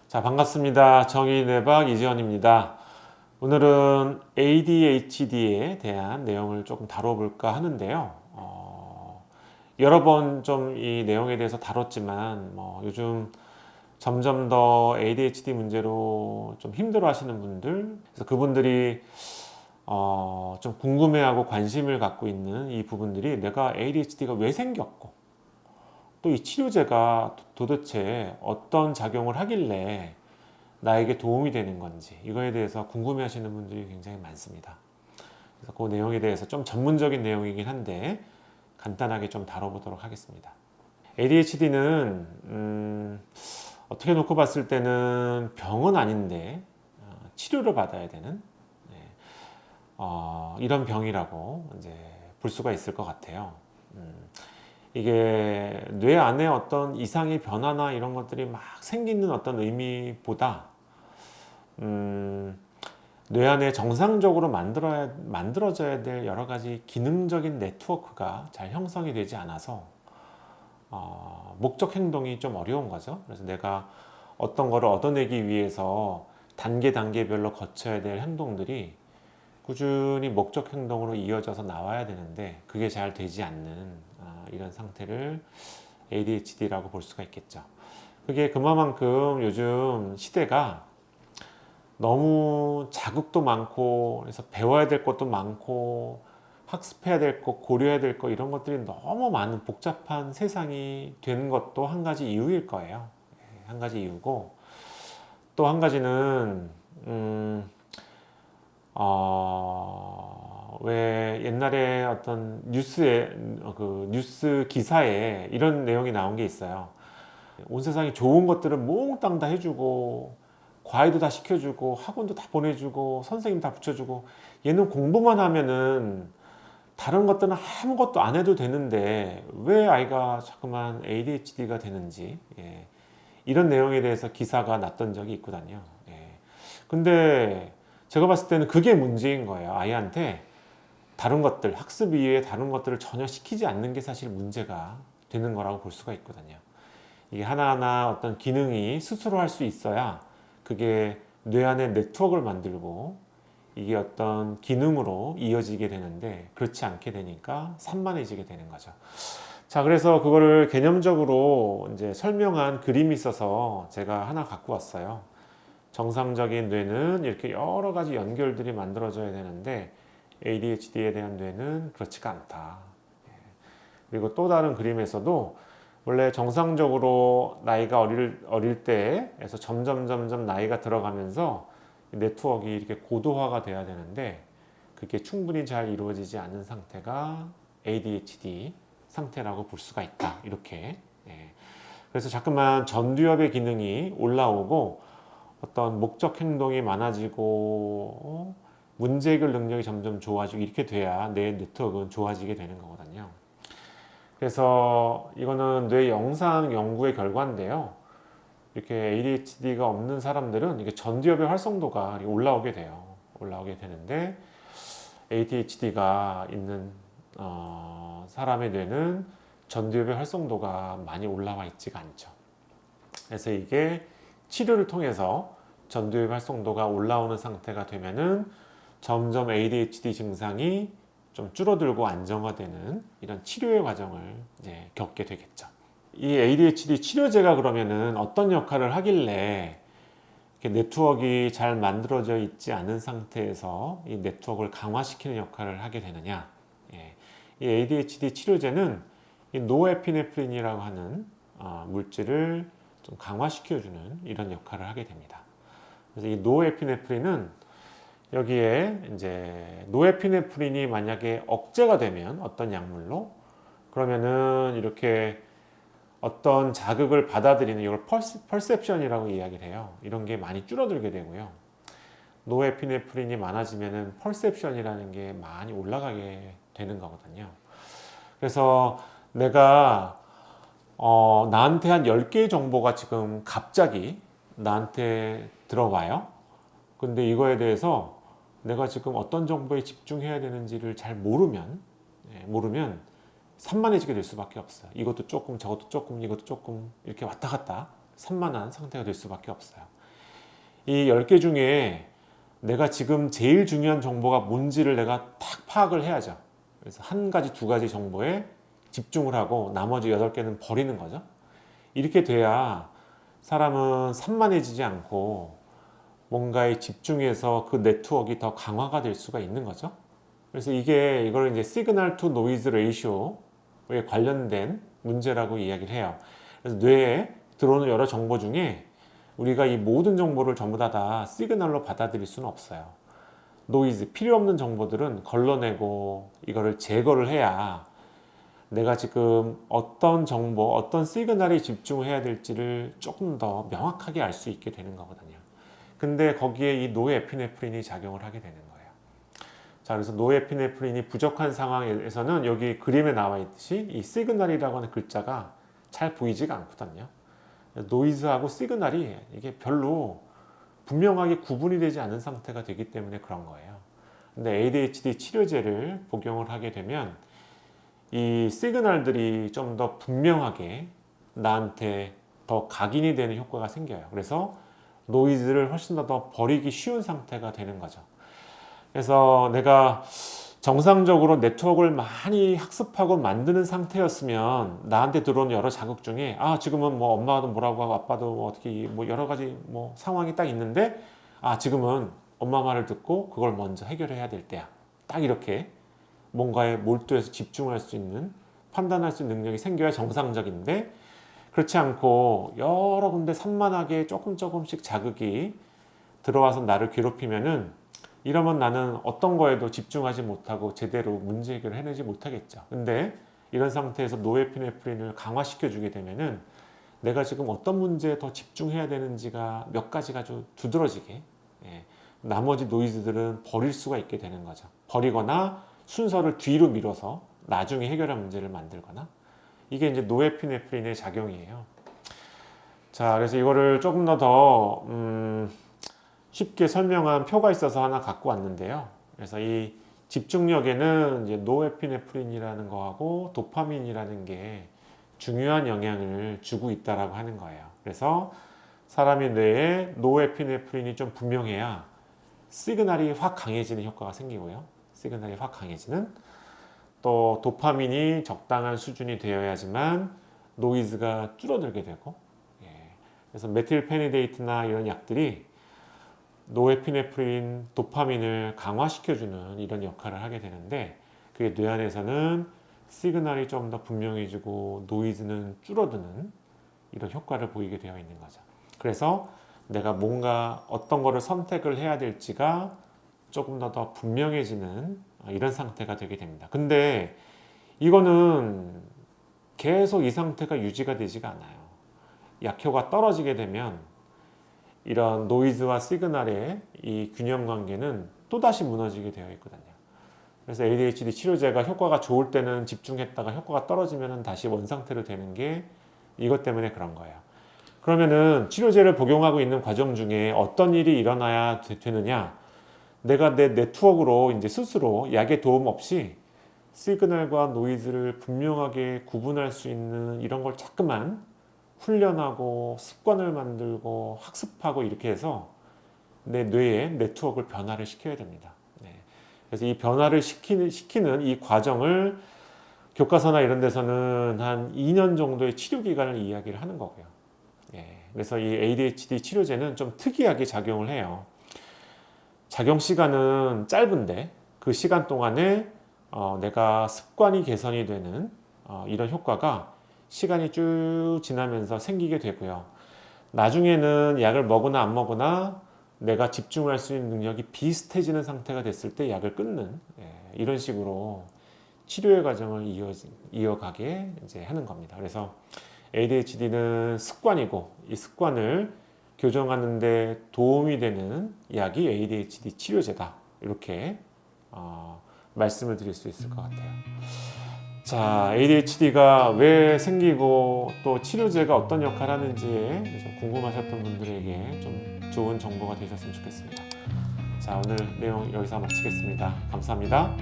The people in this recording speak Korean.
자, 반갑습니다. 정의뇌박 이지원입니다. 오늘은 ADHD에 대한 내용을 조금 다뤄볼까 하는데요. 여러 번 좀 이 내용에 대해서 다뤘지만, 요즘 점점 더 ADHD 문제로 좀 힘들어 하시는 분들, 그래서 그분들이 좀 궁금해하고 관심을 갖고 있는 이 부분들이 내가 ADHD가 왜 생겼고, 또 이 치료제가 도대체 어떤 작용을 하길래 나에게 도움이 되는 건지 이거에 대해서 궁금해 하시는 분들이 굉장히 많습니다. 그래서 그 내용에 대해서 좀 전문적인 내용이긴 한데 간단하게 좀 다뤄보도록 하겠습니다. ADHD는 어떻게 놓고 봤을 때는 병은 아닌데 치료를 받아야 되는 이런 병이라고 이제 볼 수가 있을 것 같아요. 이게 뇌 안에 어떤 이상의 변화나 이런 것들이 막 생기는 어떤 의미보다 뇌 안에 정상적으로 만들어져야 될 여러 가지 기능적인 네트워크가 잘 형성이 되지 않아서 목적 행동이 좀 어려운 거죠. 그래서 내가 어떤 거를 얻어내기 위해서 단계별로 거쳐야 될 행동들이 꾸준히 목적 행동으로 이어져서 나와야 되는데 그게 잘 되지 않는 이런 상태를 ADHD라고 볼 수가 있겠죠. 그게 그만큼 요즘 시대가 너무 자극도 많고 그래서 배워야 될 것도 많고 학습해야 될 것, 고려해야 될 것 이런 것들이 너무 많은 복잡한 세상이 되는 것도 한 가지 이유일 거예요. 한 가지 이유고 또 한 가지는 왜 옛날에 어떤 뉴스 기사에 이런 내용이 나온 게 있어요. 온 세상에 좋은 것들은 몽땅 다 해주고 과외도 다 시켜주고 학원도 다 보내주고 선생님 다 붙여주고 얘는 공부만 하면은 다른 것들은 아무것도 안 해도 되는데 왜 아이가 자꾸만 ADHD가 되는지 이런 내용에 대해서 기사가 났던 적이 있거든요. 근데 제가 봤을 때는 그게 문제인 거예요. 아이한테 다른 것들, 학습 이외에 다른 것들을 전혀 시키지 않는 게 사실 문제가 되는 거라고 볼 수가 있거든요. 이게 하나하나 어떤 기능이 스스로 할 수 있어야 그게 뇌 안에 네트워크를 만들고 이게 어떤 기능으로 이어지게 되는데 그렇지 않게 되니까 산만해지게 되는 거죠. 자, 그래서 그거를 개념적으로 이제 설명한 그림이 있어서 제가 하나 갖고 왔어요. 정상적인 뇌는 이렇게 여러 가지 연결들이 만들어져야 되는데 ADHD에 대한 뇌는 그렇지가 않다. 그리고 또 다른 그림에서도 원래 정상적으로 나이가 어릴 때에서 점점 나이가 들어가면서 네트워크가 이렇게 고도화가 돼야 되는데 그게 충분히 잘 이루어지지 않은 상태가 ADHD 상태라고 볼 수가 있다. 이렇게. 그래서 자꾸만 전두엽의 기능이 올라오고 어떤 목적 행동이 많아지고 문제 해결 능력이 점점 좋아지고 이렇게 돼야 뇌 네트워크는 좋아지게 되는 거거든요. 그래서 이거는 뇌 영상 연구의 결과인데요. 이렇게 ADHD가 없는 사람들은 이게 전두엽의 활성도가 올라오게 돼요. 올라오게 되는데 ADHD가 있는 사람의 뇌는 전두엽의 활성도가 많이 올라와 있지가 않죠. 그래서 이게 치료를 통해서 전두엽 활성도가 올라오는 상태가 되면은 점점 ADHD 증상이 좀 줄어들고 안정화되는 이런 치료의 과정을 이제 겪게 되겠죠. 이 ADHD 치료제가 그러면은 어떤 역할을 하길래 이렇게 네트워크가 잘 만들어져 있지 않은 상태에서 이 네트워크를 강화시키는 역할을 하게 되느냐? 이 ADHD 치료제는 이 노에피네프린이라고 하는 물질을 좀 강화시켜주는 이런 역할을 하게 됩니다. 그래서 이 노에피네프린은 여기에 이제 노에피네프린이 만약에 억제가 되면 어떤 약물로 그러면은 이렇게 어떤 자극을 받아들이는 이걸 펄셉션이라고 이야기를 해요. 이런 게 많이 줄어들게 되고요. 노에피네프린이 많아지면은 펄셉션이라는 게 많이 올라가게 되는 거거든요. 그래서 내가 나한테 한 10개의 정보가 지금 갑자기 나한테 들어와요. 근데 이거에 대해서 내가 지금 어떤 정보에 집중해야 되는지를 잘 모르면 산만해지게 될 수밖에 없어요. 이것도 조금, 저것도 조금, 이것도 조금 이렇게 왔다 갔다 산만한 상태가 될 수밖에 없어요. 이 10개 중에 내가 지금 제일 중요한 정보가 뭔지를 내가 딱 파악을 해야죠. 그래서 한 가지, 두 가지 정보에 집중을 하고 나머지 8개는 버리는 거죠. 이렇게 돼야 사람은 산만해지지 않고 뭔가에 집중해서 그 네트워크가 더 강화가 될 수가 있는 거죠. 그래서 이걸 이제 시그널 투 노이즈 레이쇼에 관련된 문제라고 이야기를 해요. 그래서 뇌에 들어오는 여러 정보 중에 우리가 이 모든 정보를 전부 다 시그널로 받아들일 수는 없어요. 노이즈, 필요 없는 정보들은 걸러내고 이거를 제거를 해야 내가 지금 어떤 정보, 어떤 시그널에 집중을 해야 될지를 조금 더 명확하게 알 수 있게 되는 거거든요. 근데 거기에 이 노에피네프린이 작용을 하게 되는 거예요. 자, 그래서 노에피네프린이 부족한 상황에서는 여기 그림에 나와 있듯이 이 시그널이라고 하는 글자가 잘 보이지가 않거든요. 노이즈하고 시그널이 이게 별로 분명하게 구분이 되지 않은 상태가 되기 때문에 그런 거예요. 근데 ADHD 치료제를 복용을 하게 되면 이 시그널들이 좀 더 분명하게 나한테 더 각인이 되는 효과가 생겨요. 그래서 노이즈를 훨씬 더 버리기 쉬운 상태가 되는 거죠. 그래서 내가 정상적으로 네트워크를 많이 학습하고 만드는 상태였으면 나한테 들어오는 여러 자극 중에 지금은 뭐 엄마도 뭐라고 하고 아빠도 뭐 어떻게 뭐 여러 가지 뭐 상황이 딱 있는데 지금은 엄마 말을 듣고 그걸 먼저 해결해야 될 때야. 딱 이렇게 뭔가에 몰두해서 집중할 수 있는, 판단할 수 있는 능력이 생겨야 정상적인데, 그렇지 않고 여러 군데 산만하게 조금씩 자극이 들어와서 나를 괴롭히면은 이러면 나는 어떤 거에도 집중하지 못하고 제대로 문제 해결을 해내지 못하겠죠. 근데 이런 상태에서 노에피네프린을 강화시켜 주게 되면은 내가 지금 어떤 문제에 더 집중해야 되는지가 몇 가지가 좀 두드러지게, 나머지 노이즈들은 버릴 수가 있게 되는 거죠. 버리거나 순서를 뒤로 밀어서 나중에 해결할 문제를 만들거나, 이게 이제 노에피네프린의 작용이에요. 자, 그래서 이거를 조금 더 쉽게 설명한 표가 있어서 하나 갖고 왔는데요. 그래서 이 집중력에는 이제 노에피네프린이라는 거하고 도파민이라는 게 중요한 영향을 주고 있다라고 하는 거예요. 그래서 사람의 뇌에 노에피네프린이 좀 분명해야 시그널이 확 강해지는 효과가 생기고요. 시그널이 확 강해지는, 또 도파민이 적당한 수준이 되어야지만 노이즈가 줄어들게 되고, 그래서 메틸페니데이트나 이런 약들이 노에피네프린, 도파민을 강화시켜주는 이런 역할을 하게 되는데, 그게 뇌 안에서는 시그널이 좀 더 분명해지고 노이즈는 줄어드는 이런 효과를 보이게 되어 있는 거죠. 그래서 내가 뭔가 어떤 거를 선택을 해야 될지가 조금 더 분명해지는 이런 상태가 되게 됩니다. 근데 이거는 계속 이 상태가 유지가 되지가 않아요. 약효가 떨어지게 되면 이런 노이즈와 시그널의 이 균형 관계는 또다시 무너지게 되어 있거든요. 그래서 ADHD 치료제가 효과가 좋을 때는 집중했다가 효과가 떨어지면 다시 원상태로 되는 게 이것 때문에 그런 거예요. 그러면은 치료제를 복용하고 있는 과정 중에 어떤 일이 일어나야 되느냐? 내가 내 네트워크로 이제 스스로 약의 도움 없이 시그널과 노이즈를 분명하게 구분할 수 있는 이런 걸 자꾸만 훈련하고 습관을 만들고 학습하고 이렇게 해서 내 뇌의 네트워크를 변화를 시켜야 됩니다. 그래서 이 변화를 시키는 이 과정을 교과서나 이런 데서는 한 2년 정도의 치료 기간을 이야기를 하는 거고요. 그래서 이 ADHD 치료제는 좀 특이하게 작용을 해요. 작용 시간은 짧은데 그 시간 동안에 내가 습관이 개선이 되는 이런 효과가 시간이 쭉 지나면서 생기게 되고요. 나중에는 약을 먹으나 안 먹으나 내가 집중할 수 있는 능력이 비슷해지는 상태가 됐을 때 약을 끊는, 이런 식으로 치료의 과정을 이어가게 이제 하는 겁니다. 그래서 ADHD는 습관이고 이 습관을 교정하는 데 도움이 되는 약이 ADHD 치료제다. 이렇게 말씀을 드릴 수 있을 것 같아요. 자, ADHD가 왜 생기고 또 치료제가 어떤 역할을 하는지에 좀 궁금하셨던 분들에게 좀 좋은 정보가 되셨으면 좋겠습니다. 자, 오늘 내용 여기서 마치겠습니다. 감사합니다.